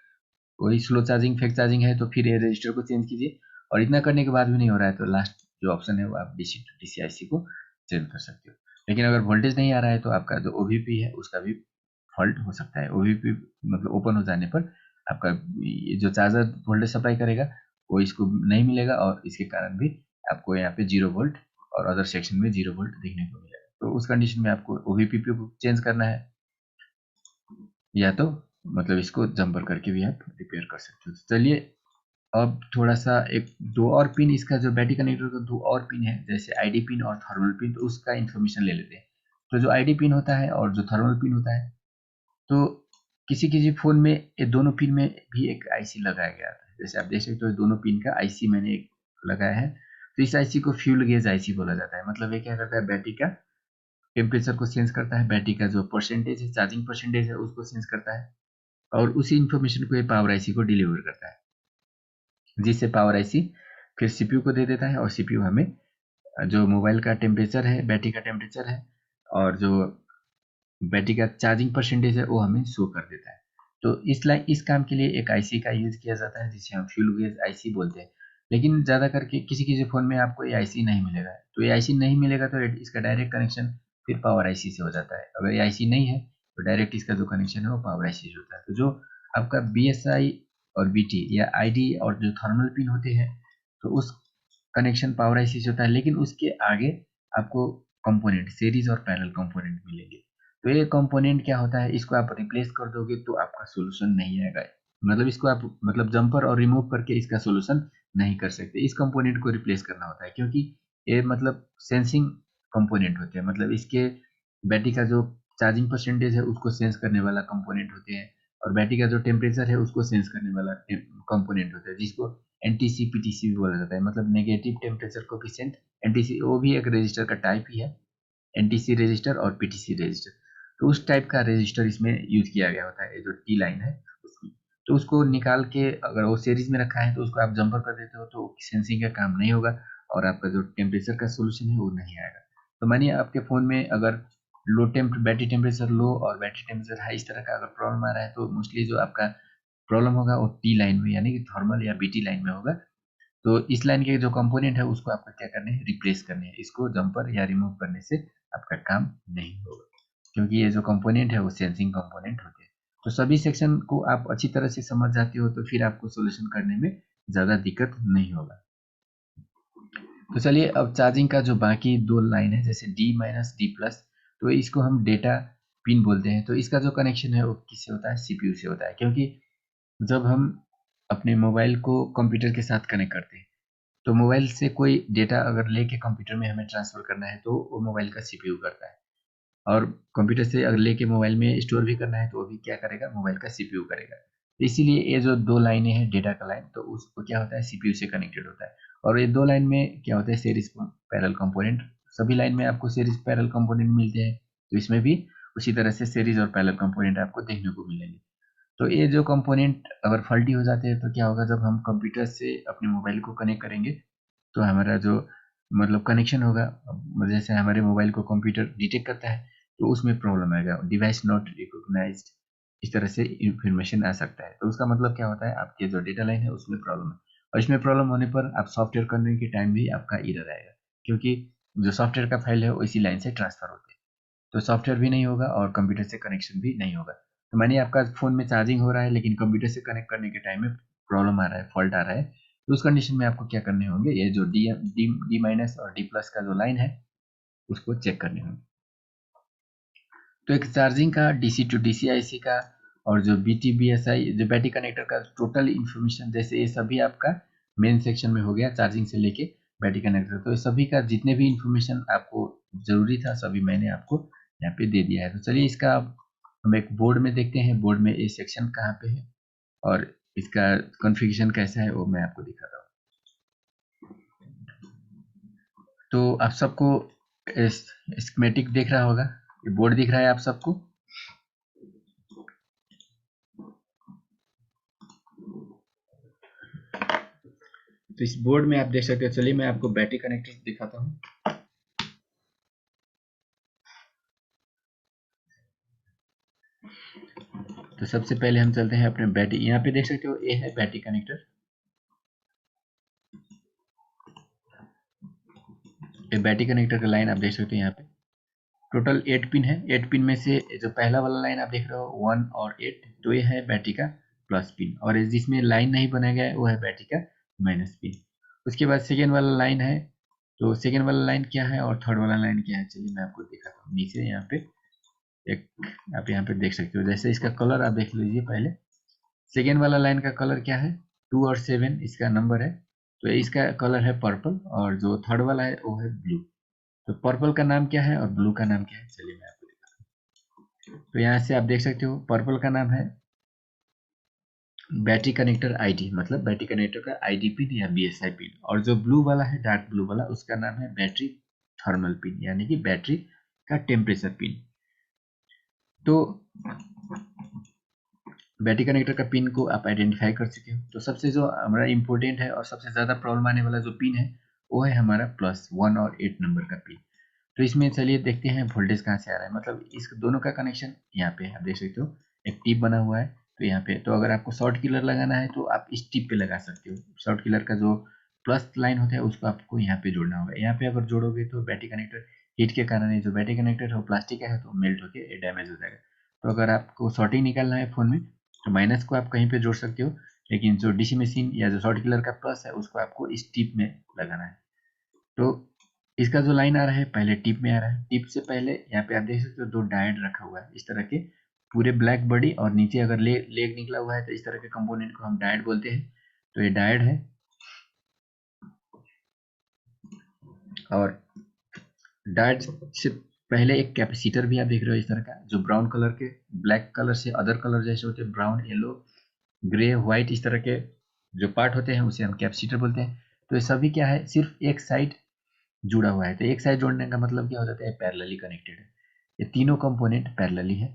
वही स्लो चार्जिंग फेक चार्जिंग है तो फिर ये रजिस्टर को चेंज कीजिए, और इतना करने के बाद भी नहीं हो रहा है तो लास्ट जो ऑप्शन है वो आप डीसी टू डीसीआईसी को चेंज कर सकते हो। लेकिन अगर वोल्टेज नहीं आ रहा है तो आपका जो ओवीपी है उसका भी फॉल्ट हो सकता है। ओवीपी मतलब ओपन हो जाने पर आपका जो चार्जर वोल्टेज सप्लाई करेगा वो इसको नहीं मिलेगा और इसके कारण भी आपको यहाँ पे 0 वोल्ट और अदर सेक्शन में 0 वोल्ट देखने को मिलेगा। तो उस कंडीशन में आपको ओवीपी को चेंज करना है या तो मतलब इसको जंपर करके भी आप रिपेयर कर सकते हो। तो चलिए अब थोड़ा सा एक दो और पिन, इसका जो बैटरी कनेक्टर का दो और पिन है जैसे आईडी पिन और थर्मल पिन, तो उसका इन्फॉर्मेशन ले लेते हैं। तो जो आईडी पिन होता है और जो थर्मल पिन होता है, तो किसी किसी फ़ोन में ये दोनों पिन में भी एक आईसी लगाया गया था। जैसे आप देख सकते हो दोनों पिन का आईसी मैंने एक लगाया है। तो इस आईसी को फ्यूल गेज आईसी बोला जाता है। मतलब ये क्या करता है, बैटरी का टेम्परेचर को सेंस करता है, बैटरी का जो परसेंटेज है, चार्जिंग परसेंटेज है उसको सेंस करता है, और उसी इंफॉर्मेशन को ये पावर आईसी को डिलीवर करता है, जिससे पावर आईसी फिर सीपीयू को दे देता है, और सीपीयू हमें जो मोबाइल का टेम्परेचर है, बैटरी का टेम्परेचर है, और जो बैटरी का चार्जिंग परसेंटेज है वो हमें शो कर देता है। तो इस काम के लिए एक आईसी का यूज किया जाता है, जिसे हम फ्यूल गेज आईसी बोलते हैं। लेकिन ज़्यादा करके किसी किसी फ़ोन में आपको ये आईसी नहीं मिलेगा, तो ये आईसी नहीं मिलेगा तो इसका डायरेक्ट कनेक्शन फिर पावर आईसी से हो जाता है। अगर ये आईसी नहीं है तो डायरेक्ट इसका जो कनेक्शन है वो पावर आईसी से होता है। तो जो आपका बीएसआई और बीटी या आईडी और जो थर्मल पिन होते हैं, तो उस कनेक्शन पावर आईसी से होता है, लेकिन उसके आगे आपको कंपोनेंट, सीरीज और पैरेलल कंपोनेंट मिलेंगे। तो ये कंपोनेंट क्या होता है, इसको आप रिप्लेस कर दोगे तो आपका सोल्यूशन नहीं आएगा, मतलब इसको आप मतलब जंपर और रिमूव करके इसका सोल्यूशन नहीं कर सकते। इस कंपोनेंट को रिप्लेस करना होता है, क्योंकि ये मतलब सेंसिंग कंपोनेंट होते हैं, मतलब इसके बैटरी का जो चार्जिंग परसेंटेज है उसको सेंस करने वाला कंपोनेंट होते हैं, और बैटरी का जो टेम्परेचर है उसको सेंस करने वाला कंपोनेंट होता है, जिसको एनटीसी पीटीसी भी बोला जाता है, मतलब नेगेटिव टेम्परेचर कोफिशिएंट। एनटीसी वो भी एक रजिस्टर का टाइप ही है, एनटीसी रजिस्टर और पीटीसी रजिस्टर। तो उस टाइप का रजिस्टर इसमें यूज किया गया होता है, ये जो टी लाइन है उसमें। तो उसको निकाल के अगर वो सीरीज में रखा है तो उसको आप जंपर कर देते हो तो सेंसिंग का काम नहीं होगा, और आपका जो टेम्परेचर का सोल्यूशन है वो नहीं आएगा। तो मानिए आपके फ़ोन में अगर बैटरी टेम्परेचर लो और बैटरी टेम्परेचर हाई, इस तरह का अगर प्रॉब्लम आ रहा है, तो मोस्टली जो आपका प्रॉब्लम होगा वो टी लाइन में, यानी कि थर्मल या बीटी लाइन में होगा। तो इस लाइन के जो कंपोनेंट है उसको आपको क्या करने हैं, रिप्लेस करने हैं। इसको जंपर या रिमूव करने से आपका काम नहीं होगा, क्योंकि ये जो कंपोनेंट है वो सेंसिंग कंपोनेंट होते हैं। तो सभी सेक्शन को आप अच्छी तरह से समझ जाते हो तो फिर आपको सोल्यूशन करने में ज़्यादा दिक्कत नहीं होगा। तो चलिए अब चार्जिंग का जो बाकी दो लाइन है, जैसे डी माइनस डी प्लस, तो इसको हम डेटा पिन बोलते हैं। तो इसका जो कनेक्शन है वो किससे होता है, सीपीयू से होता है, क्योंकि जब हम अपने मोबाइल को कंप्यूटर के साथ कनेक्ट करते हैं, तो मोबाइल से कोई डेटा अगर लेके कंप्यूटर में हमें ट्रांसफ़र करना है तो वो मोबाइल का सीपीयू करता है, और कंप्यूटर से अगर लेके मोबाइल में स्टोर भी करना है तो वो भी क्या करेगा, मोबाइल का सीपीयू करेगा। तो इसीलिए ये जो दो लाइनें हैं डेटा का लाइन, तो उसको क्या होता है, सीपीयू से कनेक्टेड होता है। और ये दो लाइन में क्या होता है, सीरीज पैरेलल कंपोनेंट। सभी लाइन में आपको सीरीज पैरेलल कंपोनेंट मिलते हैं, तो इसमें भी उसी तरह से सीरीज और पैरेलल कंपोनेंट आपको देखने को मिलेंगे। तो ये जो कंपोनेंट अगर फॉल्टी हो जाते हैं तो क्या होगा, जब हम कंप्यूटर से अपने मोबाइल को कनेक्ट करेंगे तो हमारा जो मतलब कनेक्शन होगा, जैसे हमारे मोबाइल को कंप्यूटर डिटेक्ट करता है तो उसमें प्रॉब्लम आएगा, डिवाइस नॉट रिकॉग्नाइज्ड, इस तरह से इंफॉर्मेशन आ सकता है। तो उसका मतलब क्या होता है, आपके जो डेटा लाइन है उसमें प्रॉब्लम है, और इसमें प्रॉब्लम होने पर आप सॉफ्टवेयर करने के टाइम भी आपका एरर आएगा, क्योंकि जो सॉफ्टवेयर का फाइल है वो इसी लाइन से ट्रांसफर होते हैं। तो सॉफ्टवेयर भी नहीं होगा और कंप्यूटर से कनेक्शन भी नहीं होगा। तो मानिए आपका फ़ोन में चार्जिंग हो रहा है लेकिन कंप्यूटर से कनेक्ट करने के टाइम में प्रॉब्लम आ रहा है, फॉल्ट आ रहा है, तो उस कंडीशन में आपको क्या करने होंगे, ये जो डी माइनस और डी प्लस का जो लाइन है उसको चेक करने होंगे। तो एक चार्जिंग का डीसी टू डीसी आईसी का और जो बीटी बीएसआई जो बैटरी कनेक्टर का टोटल इन्फॉर्मेशन, जैसे ये सभी आपका मेन सेक्शन में हो गया, चार्जिंग से लेके बैटरी कनेक्टर। तो ये सभी का जितने भी इन्फॉर्मेशन आपको जरूरी था सभी मैंने आपको यहाँ पे दे दिया है। तो चलिए इसका हम एक बोर्ड में देखते हैं, बोर्ड में ये सेक्शन कहाँ पे है और इसका कॉन्फ़िगरेशन कैसा है वो मैं आपको दिखाता हूँ। तो आप सबको स्कीमेटिक दिख रहा होगा, ये बोर्ड दिख रहा है आप सबको। तो इस बोर्ड में आप देख सकते हो, चलिए मैं आपको बैटरी कनेक्टर दिखाता हूँ। तो सबसे पहले हम चलते हैं अपने बैटरी, यहाँ पे देख सकते हो ये है बैटरी कनेक्टर। ये बैटरी कनेक्टर का लाइन आप देख सकते हो, यहाँ पे टोटल 8 पिन है। 8 पिन में से जो पहला वाला लाइन आप देख रहे हो 1 और 8, तो ये है बैटरी का प्लस पिन, और जिसमें लाइन नहीं बनाया गया है वो है बैटरी का माइनस पिन। उसके बाद सेकेंड वाला लाइन है, तो सेकेंड वाला लाइन क्या है और थर्ड वाला लाइन क्या है, चलिए मैं आपको दिखाता हूँ। नीचे यहाँ पे एक आप यहाँ पे देख सकते हो, जैसे इसका कलर आप देख लीजिए पहले। सेकेंड वाला लाइन का कलर क्या है, 2 और 7 इसका नंबर है, तो इसका कलर है पर्पल, और जो थर्ड वाला है वो है ब्लू। तो पर्पल का नाम क्या है और ब्लू का नाम क्या है, चलिए मैं आपको दिखाता हूँ। तो यहाँ से आप देख सकते हो पर्पल का नाम है बैटरी कनेक्टर आईडी, मतलब बैटरी कनेक्टर का आईडी पिन या बीएसआई पिन, और जो ब्लू वाला है डार्क ब्लू वाला उसका नाम है बैटरी थर्मल पिन, यानी कि बैटरी का टेम्परेचर पिन। तो बैटरी कनेक्टर का पिन को आप आइडेंटिफाई कर चुके हो। तो सबसे जो हमारा इम्पोर्टेंट है और सबसे ज़्यादा प्रॉब्लम आने वाला जो पिन है वो है हमारा +1 और 8 नंबर का पिन। तो इसमें चलिए देखते हैं वोल्टेज कहाँ से आ रहा है। मतलब इस दोनों का कनेक्शन यहाँ पे आप देख सकते हो, एक टिप बना हुआ है। तो यहाँ पे तो अगर आपको शॉर्ट किलर लगाना है तो आप इस टिप पे लगा सकते हो। शॉर्ट किलर का जो प्लस लाइन होता है उसको आपको यहाँ पे जोड़ना होगा। यहाँ पे अगर जोड़ोगे तो बैटरी कनेक्टर हीट के कारण ये जो बैटरी कनेक्टर है वो प्लास्टिक का है तो मेल्ट होकर डैमेज हो जाएगा। तो अगर आपको शॉर्टिंग निकालना है फ़ोन में तो माइनस को आप कहीं पे जोड़ सकते हो, लेकिन जो डीसी मशीन या जो शॉर्ट किलर का प्लस है उसको आपको इस टिप में लगाना है। तो इसका जो लाइन आ रहा है पहले टिप में आ रहा है। टिप से पहले यहाँ पे आप देख सकते हो 2 डायोड रखा हुआ है इस तरह के, पूरे ब्लैक बॉडी और नीचे अगर लेग निकला हुआ है तो इस तरह के कंपोनेंट को हम डायोड बोलते हैं। तो ये डायोड है। और डायोड से पहले एक कैपेसिटर भी आप देख रहे हो इस तरह का, जो ब्राउन कलर के, ब्लैक कलर से अदर कलर जैसे होते हैं, ब्राउन, येलो, ग्रे, व्हाइट, इस तरह के जो पार्ट होते हैं उसे हम कैपेसिटर बोलते हैं। तो ये सभी क्या है, सिर्फ एक साइड जुड़ा हुआ है। तो एक साइड जोड़ने का मतलब क्या हो जाता है, पैरेलली कनेक्टेड है। ये तीनों कंपोनेंट पैरेलली है।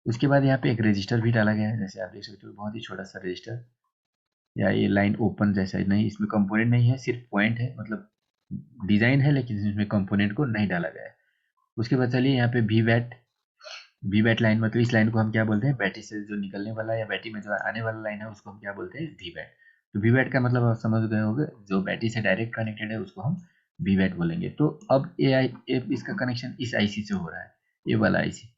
उसके बाद यहाँ पे एक रजिस्टर भी डाला गया है, जैसे आप देख सकते हो बहुत ही छोटा सा रजिस्टर, या ये लाइन ओपन जैसा नहीं, इसमें कंपोनेंट नहीं है, सिर्फ पॉइंट है, मतलब डिजाइन है लेकिन इसमें कंपोनेंट को नहीं डाला गया है। उसके बाद चलिए यहाँ पे वी वैट लाइन, मतलब इस लाइन को हम क्या बोलते हैं, बैटरी से जो निकलने वाला या बैटरी में जो आने वाला लाइन है उसको हम क्या बोलते हैं, वी वैट। तो वी वैट का मतलब आप समझ गए होंगे, जो बैटरी से डायरेक्ट कनेक्टेड है उसको हम वी वैट बोलेंगे। तो अब इसका कनेक्शन इस आईसी से हो रहा है, ये वाला आईसी।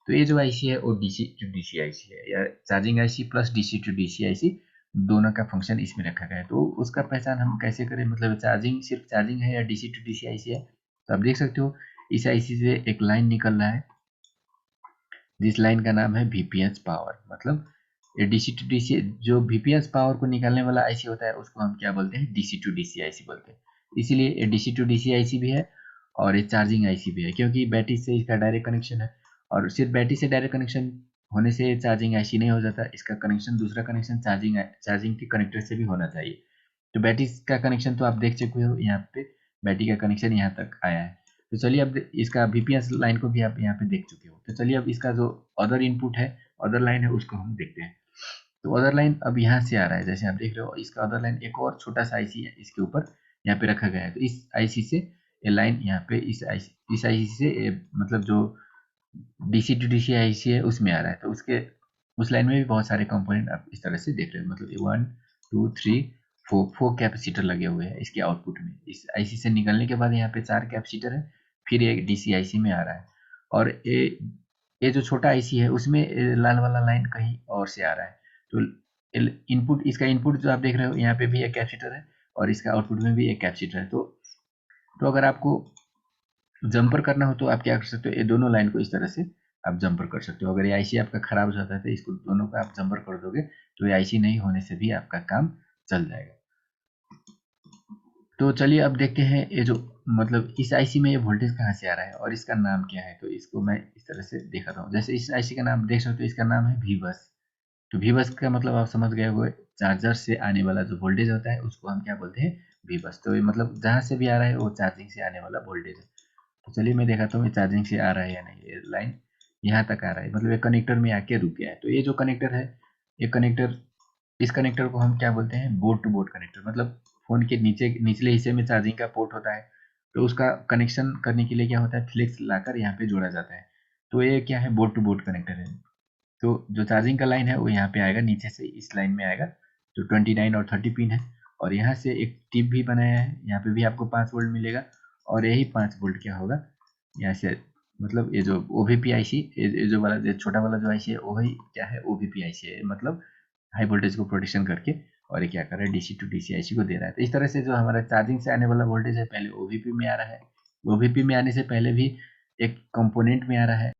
तो ये जो आईसी है वो डीसी टू डीसी आईसी है, या charging IC plus DC to DC IC, दोनों का फंक्शन इसमें रखा गया है। तो उसका पहचान हम कैसे करें, मतलब चार्जिंग सिर्फ चार्जिंग है या डीसी टू डीसी आईसी है। तो आप देख सकते हो इस आईसी से एक लाइन निकल रहा है, जिस लाइन का नाम है वीपीएस पावर। मतलब ये डीसी टू डीसी, जो वीपीएस पावर को निकालने वाला आईसी होता है उसको हम क्या बोलते हैं, डीसी टू डीसी आईसी बोलते हैं। इसीलिए ये डीसी टू डीसी आईसी भी है और ये चार्जिंग आईसी भी है, क्योंकि बैटरी से इसका डायरेक्ट कनेक्शन है। और सिर्फ बैटरी से डायरेक्ट कनेक्शन होने से चार्जिंग आईसी नहीं हो जाता, इसका कनेक्शन, दूसरा कनेक्शन चार्जिंग के कनेक्टर से भी होना चाहिए। तो बैटरी का कनेक्शन तो आप देख चुके हो, यहाँ पे बैटरी का कनेक्शन यहाँ तक आया है। तो चलिए अब इसका वीपीएस लाइन को भी आप यहाँ पे देख चुके हो। तो चलिए अब इसका जो अदर इनपुट है, अदर लाइन है, उसको हम देखते हैं। तो अदर लाइन अब यहाँ से आ रहा है, जैसे आप देख रहे हो इसका अदर लाइन एक और छोटा सा आईसी है, इसके ऊपर यहाँ पे रखा गया है। तो इस आईसी से ये लाइन यहाँ पे इस आईसी से मतलब जो डीसी टू डीसी आईसी है उसमें आ रहा है। तो उसके उस लाइन में भी बहुत सारे कंपोनेंट आप इस तरह से देख रहे हो, मतलब 1 2 3 4 कैपेसिटर लगे हुए हैं इसके आउटपुट में। इस आईसी से निकलने के बाद यहाँ पे 4 कैपेसिटर है, फिर एक डीसी आईसी में आ रहा है। और ये जो छोटा आईसी है उसमें लाल वाला लाइन कहीं और से आ रहा है। तो इनपुट, इसका इनपुट जो आप देख रहे हो यहाँ पे भी एक कैपेसिटर है और इसका आउटपुट में भी एक कैपेसिटर है। तो अगर आपको जंपर करना हो तो आप क्या कर सकते हो, ये दोनों लाइन को इस तरह से आप जंपर कर सकते हो। अगर ये आईसी आपका खराब हो जाता है तो इसको दोनों का आप जंपर कर दोगे तो ये आईसी नहीं होने से भी आपका काम चल जाएगा। तो चलिए अब देखते हैं ये जो, मतलब इस आईसी में ये वोल्टेज कहाँ से आ रहा है और इसका नाम क्या है। तो इसको मैं इस तरह से दिखाता हूँ। जैसे इस आईसी का नाम देख सकते हो, इसका नाम है वी बस। तो वी बस का मतलब आप समझ गए होंगे, चार्जर से आने वाला जो वोल्टेज होता है उसको हम क्या बोलते हैं, वी बस। तो ये मतलब जहाँ से भी आ रहा है वो चार्जिंग से आने वाला वोल्टेज है। तो चलिए मैं दिखाता हूँ ये चार्जिंग से आ रहा है या नहीं। ये लाइन यहाँ तक आ रहा है, मतलब ये कनेक्टर में आके रुक गया है। तो ये जो कनेक्टर है, ये कनेक्टर, इस कनेक्टर को हम क्या बोलते हैं, बोर्ड टू बोर्ड कनेक्टर। मतलब फोन के नीचे निचले हिस्से में चार्जिंग का पोर्ट होता है, तो उसका कनेक्शन करने के लिए क्या होता है, फ्लेक्स लाकर यहाँ पे जोड़ा जाता है। तो ये क्या है, बोर्ड टू बोर्ड कनेक्टर है। तो जो चार्जिंग का लाइन है वो यहाँ पे आएगा, नीचे से इस लाइन में आएगा, जो 29 और 30 पिन है। और यहाँ से एक टिप भी बनाया है, यहाँ पे भी आपको 5 वोल्ट मिलेगा। और यही 5 वोल्ट क्या होगा, यहाँ से, मतलब ये जो ओवीपी आईसी, ये जो वाला, ये छोटा वाला जो आईसी है वही क्या है, ओवीपी आईसी है। मतलब हाई वोल्टेज को प्रोटेक्शन करके, और ये क्या कर रहा है, डीसी टू डीसी आईसी को दे रहा है। तो इस तरह से जो हमारा चार्जिंग से आने वाला वोल्टेज है पहले ओवीपी में आ रहा है, ओवीपी में आने से पहले भी एक कंपोनेंट में आ रहा है।